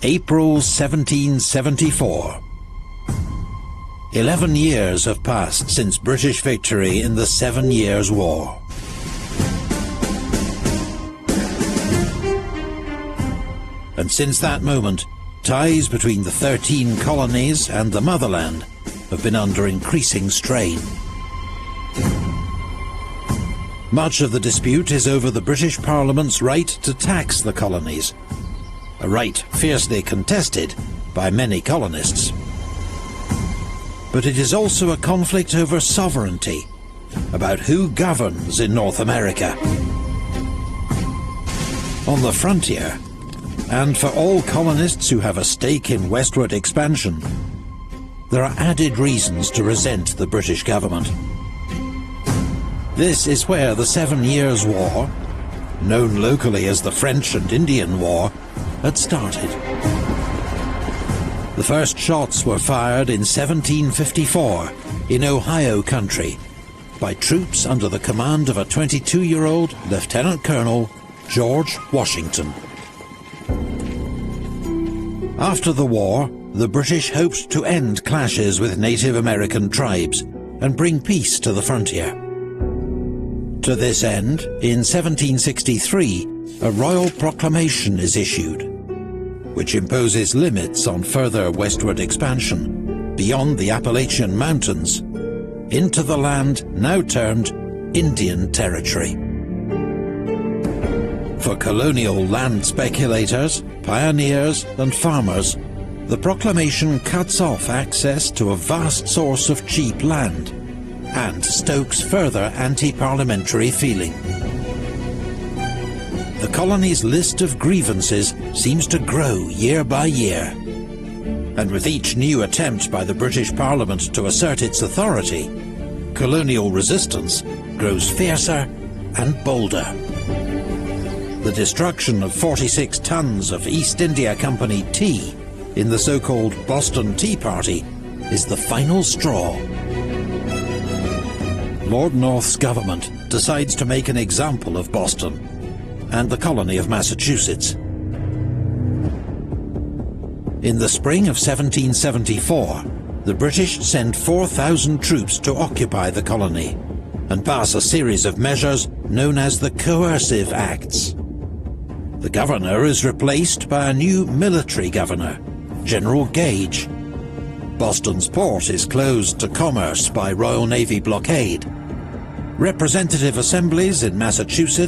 April 1774. 11 years have passed since British victory in the 7 Years' War. And since that moment, ties between the 13 colonies and the motherland have been under increasing strain. Much of the dispute is over the British Parliament's right to tax the colonies, a right fiercely contested by many colonists. But it is also a conflict over sovereignty, about who governs in North America. On the frontier, and for all colonists who have a stake in westward expansion, there are added reasons to resent the British government. This is where the 7 Years' War, known locally as the French and Indian War, had started. The first shots were fired in 1754 in Ohio country by troops under the command of a 22-year-old Lieutenant Colonel George Washington. After the war, the British hoped to end clashes with Native American tribes and bring peace to the frontier. To this end, in 1763, a royal proclamation is issued, which imposes limits on further westward expansion beyond the Appalachian Mountains into the land now termed Indian Territory. For colonial land speculators, pioneers and farmers, the proclamation cuts off access to a vast source of cheap land and stokes further anti-parliamentary feeling. The colony's list of grievances seems to grow year by year, and with each new attempt by the British Parliament to assert its authority, colonial resistance grows fiercer and bolder. The destruction of 46 tons of East India Company tea in the so-called Boston Tea Party is the final straw. Lord North's government decides to make an example of Boston and the colony of Massachusetts. In the spring of 1774, the British send 4,000 troops to occupy the colony and pass a series of measures known as the Coercive Acts. The governor is replaced by a new military governor, General Gage. Boston's port is closed to commerce by Royal Navy blockade. Representative assemblies in Massachusetts